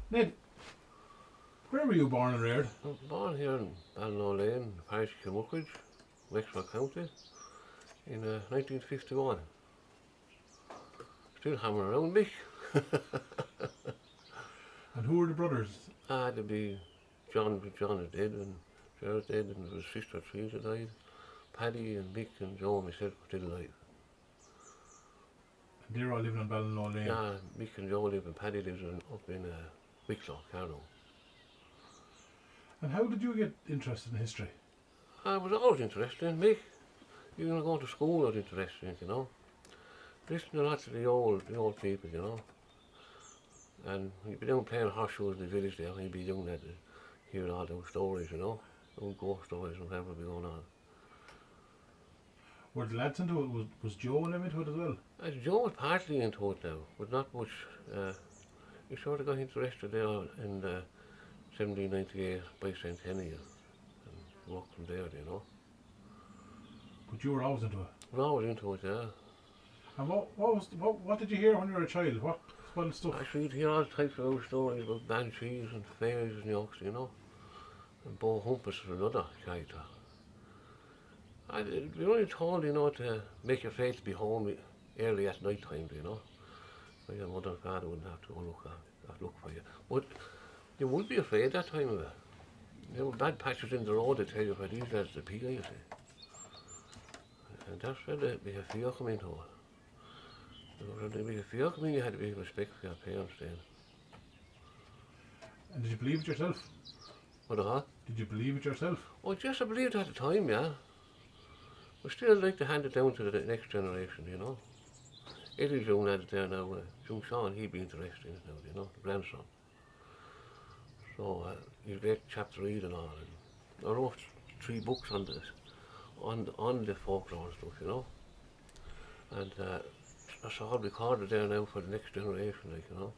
Ned, where were you born and reared? I was born here in Ballinall Lane, parish of Kilmuckridge, Wexford County, in 1951. Still hammering around me. And who were the brothers? There'd be John is dead, and Gerard's dead, and there was sister three that died. Paddy and Mick and Joe and myself were still alive. And they're all living on Ballinall Lane. Yeah, Mick and Joe live, and Paddy lives up in Wicklow, Carlow. And how did you get interested in history? I was always interested in Mick. Even going to school I was interested in, you know. Listening to lots of the old people, you know. And he'd be down playing horseshoes in the village there, and he'd be young lad to hear all those stories, you know. Those ghost stories and whatever would be going on. Were the lads into it? Was Joe and them into it as well? Joe was partly into it now, but not much. He sort of got interested there in 1798 bicentennial and worked from there, you know. But you were always into it. I was always into it, yeah. And what did you hear when you were a child? What stuff? Actually, you'd hear all types of old stories about banshees and fairies and yokes, you know. And Bo Humpus was another character. We were only told, you know, to make your face be home early at night time, you know. So your mother and father wouldn't have to go look for you. But you would be afraid that time of it. There were bad patches in the road that tell you where these lads the pig, you see. And that's where there'd be a fear coming into it. There'd be a fear coming, you had to be respect for your parents then. And did you believe it yourself? What? Did you believe it yourself? Oh, yes, I believed at the time, yeah. But still, I'd like to hand it down to the next generation, you know. Eddie's young lad there now, young Sean, he'd be interested in it now, you know, the grandson. So he's a great chap to read and all. And I wrote 3 books on this, on the folklore and stuff, you know. And that's all recorded there now for the next generation, like, you know.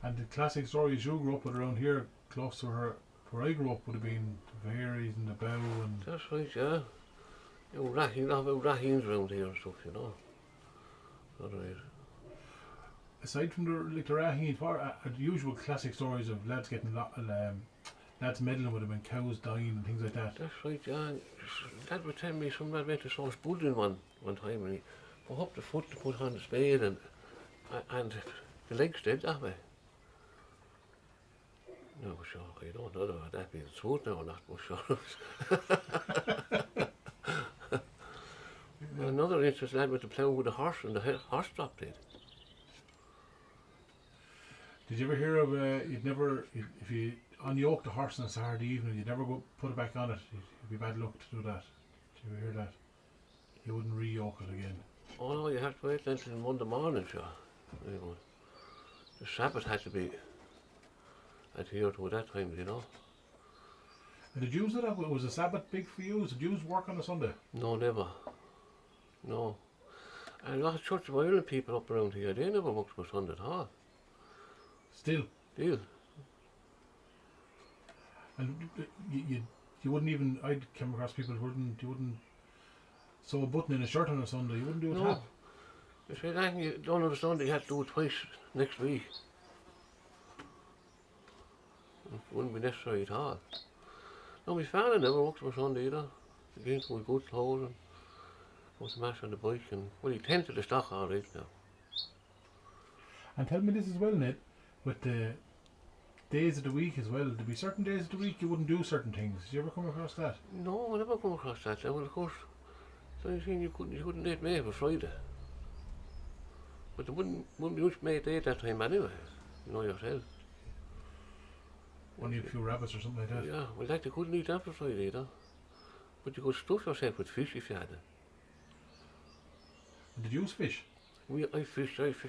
And the classic stories you grew up with around here, close to where I grew up, would have been the fairies and the bow and... That's right, yeah. You know, Raheen's around here and stuff, you know. That's right. Aside from the Raheen, what are the usual classic stories of lads getting lads meddling with them and cows dying and things like that? That's right, yeah. Dad would tell me some lad went to source building one time, and he put up the foot to put on the spade, and the legs dead that way. No, sure, I don't know about that being true now or not, but sure. Another interesting lad went to plough with a horse, and the horse dropped dead. Did you ever hear of if you unyoked a horse on a Saturday evening, you'd never go put it back on it? It'd be bad luck to do that. Did you ever hear that? You wouldn't re-yoke it again. Oh no, you have to wait until Monday morning, sure. Anyway, the Sabbath had to be adhered to at that time, you know. And did you do that? Was the Sabbath big for you? Did you work on a Sunday? No, never. No. And a lot of Church of Ireland people up around here, they never worked for Sunday at all. Still? Still. And you wouldn't even, I'd come across people who you wouldn't sew a button in a shirt on a Sunday, you wouldn't do a no. tap. They said, I think you don't on a Sunday, you have to do it twice next week. It wouldn't be necessary at all. No, my father never worked for Sunday either. He came with good clothes and was smash on the bike, and well, he tended the stock all right now. And tell me this as well, Ned, with the days of the week as well, there'd be certain days of the week you wouldn't do certain things. Did you ever come across that? No, I never come across that. Well, of course, so you seen you couldn't date May for Friday. But there wouldn't be much May day at that time anyway, you know yourself. Only a few rabbits or something like that. Yeah, well, like they couldn't eat that for Friday either. But you could stuff yourself with fish if you had it. And did you use fish? I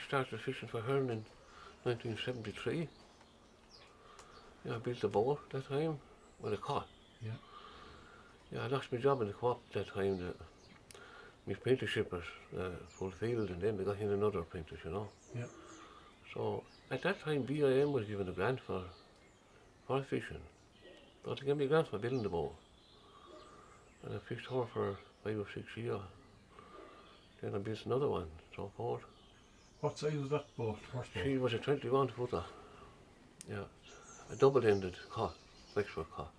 started fishing for herring in 1973. Yeah, I built a boat that time with a cod. Yeah. Yeah, I lost my job in the co-op that time. My apprenticeship was fulfilled, and then they got in another apprentice, you know. Yeah. So at that time, BIM was given a grant for fishing. But they gave me a grant for building the boat. And I fished her for 5 or 6 years. Then I built another one, so forth. What size was that boat? Horse boat? She was a 21 footer. Yeah. A double-ended cut, Wexford cut.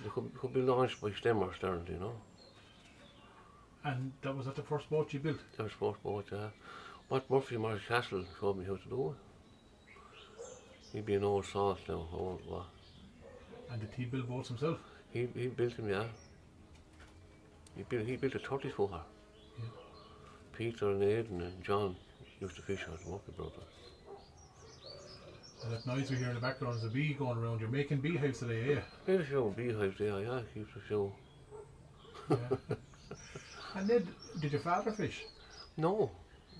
It could be launched by stem or stern, you know. And that was at the first boat you built? That was first boat, yeah. What Murphy Morris Castle showed me how to do it. He'd be an old salt now, old what. And did he build boats himself? He built them, yeah. He built a 30-footer. Yeah. Peter and Aidan and John used to fish out the Murphy brothers. And that noise we hear in the background is a bee going around. You're making beehives today, are you? Made a few beehives there, yeah. Keeps a few. Yeah. And Ned, did your father fish? No,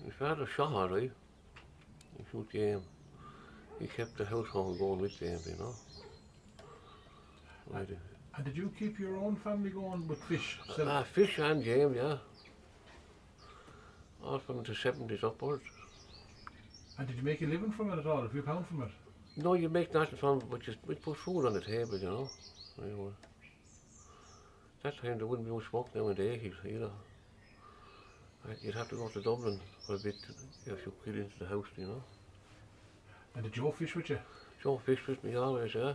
his father shot alright. He shoot game. He kept the household going with game, you know. Right. And did you keep your own family going with fish? Fish and game, yeah. All from the 70s upwards. And did you make a living from it at all? A few pounds from it? No, you make nothing from it, but we put food on the table, you know. Anyway. That time there wouldn't be much work now in the 80s either. You'd have to go to Dublin for a bit if you get into the house, you know. And did Joe fish with you? Joe fished with me always, yeah.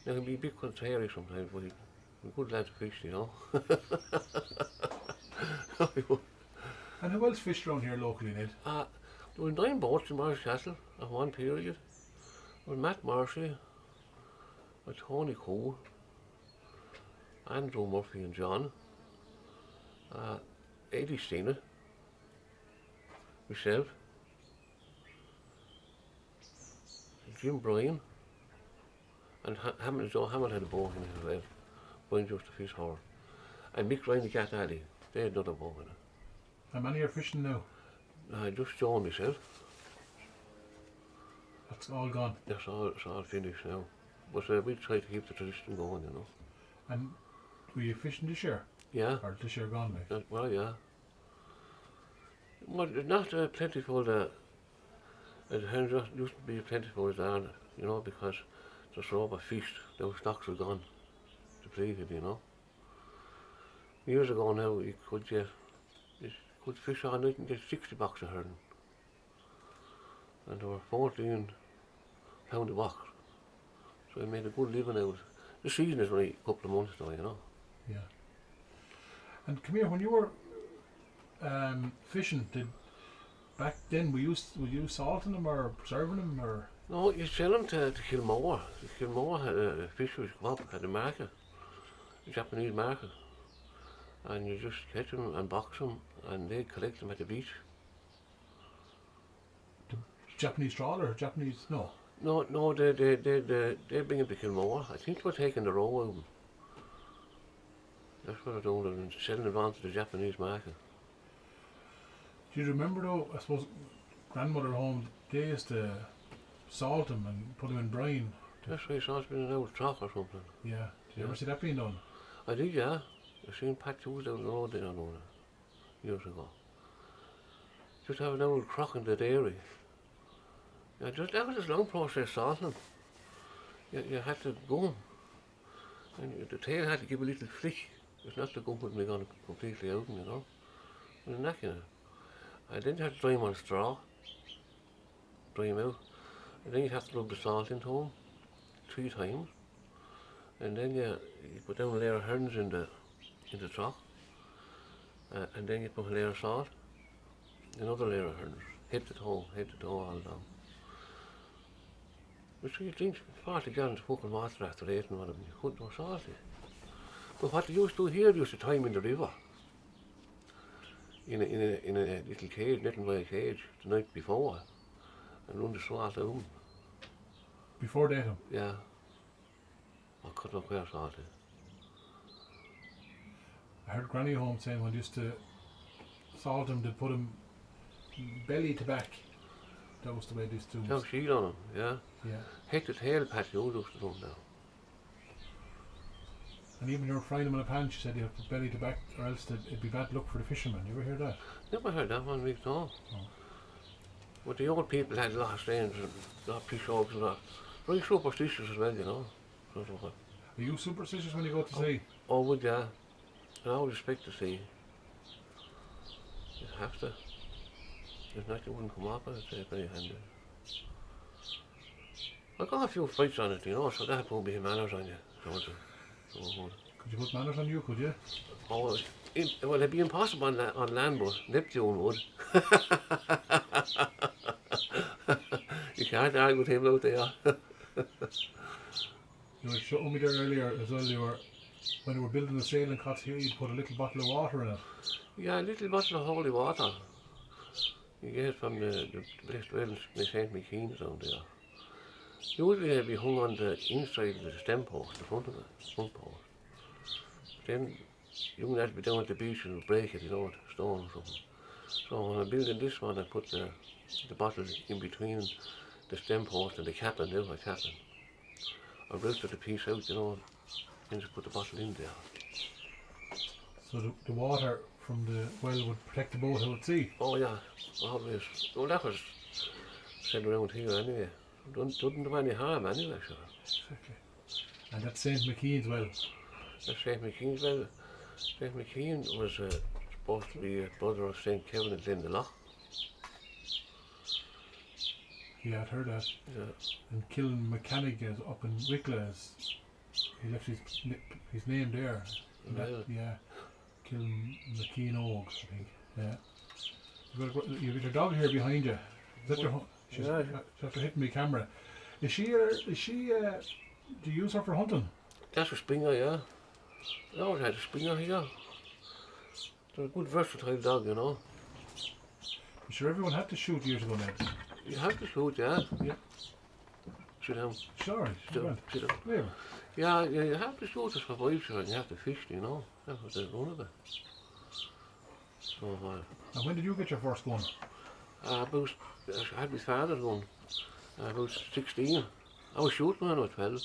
Now he'd be a bit contrary sometimes, but he's a good lad to fish, you know. And who else fished around here locally, Ned? There were 9 boats in Morris Castle at one period. There was Matt Marcy, Tony Cole, Andrew Murphy and John, Eddie Stina, myself, Jim Bryan, and Joe Hammond had a boat in it as well. Brian used to fish hard. And Mick Ryan the Cat Alley, they had another boat in it. How many are fishing now? Just Joe and myself. That's all gone. It's all finished now. But we try to keep the tradition going, you know. And were you fishing this year? Yeah. Or this year gone, mate? Well, yeah. Well, it's not plentiful. It used to be plentiful as that, you know, because the so overfished, those stocks were gone, depleted, you know. Years ago now, you could fish all night and get 60 bucks a herring. And there were 14 pound a box. So I made a good living out. The season is only a couple of months now, you know. Yeah. And come here, when you were fishing, back then, were you salting them or preserving them or? No, you sell them to Kilmore. Kilmore had a fisheries club, had a market, a Japanese market. And you just catch them and box them and they collect them at the beach. Japanese trawler, Japanese, no. No, they bring them to Kilmore. I think we're taking the row of them. That's what they're doing, and selling them on to the Japanese market. Do you remember though, I suppose, grandmother home, they used to salt them and put them in brine? That's why it's been an old truck or something. Yeah. Did you ever see that being done? I did, yeah. I seen Pat Hughes down the road there, I know that, years ago. Just have an old crock in the dairy. Yeah, that was a long process salting them. You had to gum. And the tail had to give a little flick. It's not the gum wouldn't be gone completely out, you know. It was knacking it. And then you had to dry them on straw. Dry them out. And then you'd have to rub the salt into them 3 times. And then you put down a layer of herrings in the trough. And then you put a layer of salt. Another layer of herrings. Head to toe all down. But so you think 40 gallons of fucking water after eating one of them, you couldn't go salty. But what they used to do here, they used to tie them in the river. In a little cage, netting by a cage, the night before. And run the salt out of them. Before dating? Yeah. I couldn't look where salty. I heard Granny home saying when they used to salt them, they'd put them belly to back. That was the way they used to do it. Now sheet on them, yeah. Yeah. Head to tail patio used to do them now. And even when you were frying them in a pan, she said you have to put belly to back or else it'd be bad luck for the fishermen. You ever hear that? Never heard that one, week, no. But the old people had a lot of strains and a lot of fish hawks and that. Very superstitious as well, you know. Are you superstitious when you go to sea? Oh, would ya? I always expect to see. You have to. If not, you wouldn't come up, I'd say very handy. I got a few fights on it, you know, so that won't be manners on you. So, Could you put manners on you, could you? well, it'd be impossible on land, but Neptune would. You can't argue with him out there. You were showing me there earlier as well, when you were building the sailing cots here, you'd put a little bottle of water in it. Yeah, a little bottle of holy water. You get it from the best wells in St. McKean's down there. Usually they'd be hung on the inside of the stem post, the front of it, front post. Then you wouldn't have to be down at the beach and break it, you know, with a stone or something. So when I'm building this one, I put the bottle in between the stem post and the captain, there, my captain. I roasted the piece out, you know, and just put the bottle in there. So the water from the well would protect the boat out at sea? Oh yeah, always. Well, that was said around here anyway. Doesn't do any harm anyway, sure. Exactly. And that's St. McKean's well? That's St. McKean's well. St. McKean was supposed to be a brother of St. Kavanagh of Kilmuckridge. Yeah, I'd heard that. Yeah. And Kilmuckridge is up in Wicklow. He left his name there. Yeah. Kilmuckridge, I think. Yeah. You've got your dog here behind you. Is that your? She's after hitting my camera. Is she? Do you use her for hunting? That's a Springer, yeah. I always had a Springer here. They're a good versatile dog, you know. I'm sure everyone had to shoot years ago, Ned. You have to shoot, yeah. Yeah. Sit down. Sorry. Sit down. Yeah. Yeah, you have to shoot to survive, sure, and you have to fish, you know. That was the run of it. So, And when did you get your first gun? I had my father's gun. About 16. I was shooting when I was 12.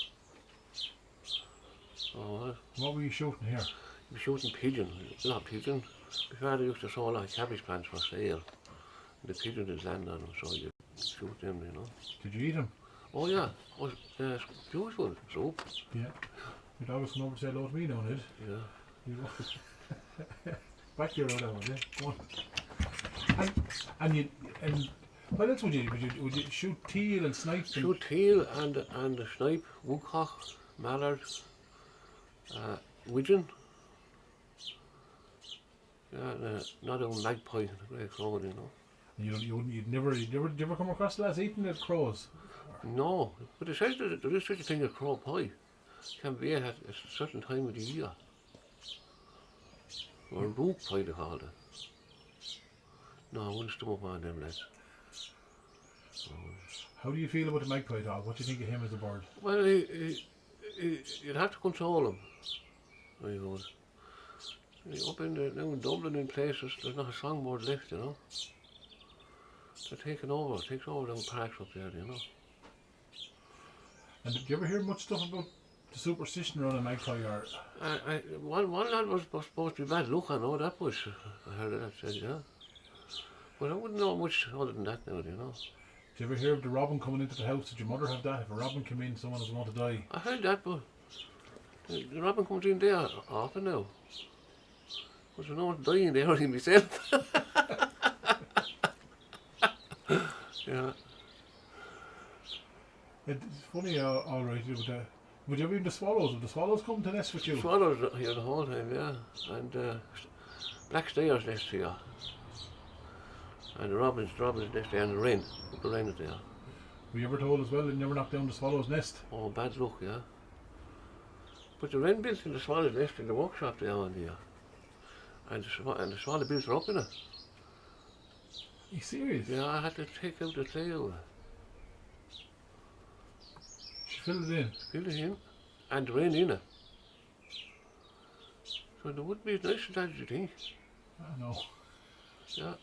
So, What were you shooting here? I was shooting pigeon, not pigeon. My father used to sow a lot of cabbage plants for sale. The pigeon would land on them, so you shoot them, you know. Did you eat them? Oh yeah, was beautiful soup. Yeah. Your dog was coming over to say hello to me now, Ned. Yeah. Back here, that one, yeah. Go on. And what else would you do? Would you shoot teal and snipe? Shoot teal and snipe, woodcock, mallard, widgeon. Yeah, not a magpie, the grey crow, you know. You'd never come across lads eating the crows? No, but they say that there is such a thing as crow pie. Can be at a certain time of the year. Or rook pie they call it. No, I wouldn't stomach on them lads. How do you feel about the magpie dog? What do you think of him as a bird? Well, you'd have to control him. Very good. Up now in Dublin in places, there's not a songbird left, you know. They're taking over, takes over them parks up there, you know. And did you ever hear much stuff about the superstition around a magpie? Or one lad was supposed to be bad luck, I know that was. I heard that said, yeah. But I wouldn't know much other than that now, you know. Did you ever hear of the robin coming into the house? Did your mother have that? If a robin came in, someone was going to die? I heard that, but the robin comes in there often now. But no one's dying there, only myself. Yeah. It's funny, all right. Would you ever even the swallows? Would the swallows come to nest with you? Swallows here the whole time, yeah. And black stayers nest here. And the robins nest there, and the wren is there. Were you ever told as well that you never knock down the swallow's nest? Oh, bad luck, yeah. But the wren built in the swallow's nest in the workshop there on there. And the swallow built her up in it. Are you serious? Yeah, I had to take out the tail. She filled it in? Filled it in. And the wren in it. So it wouldn't be as nice as that, as you think. I know. Yeah.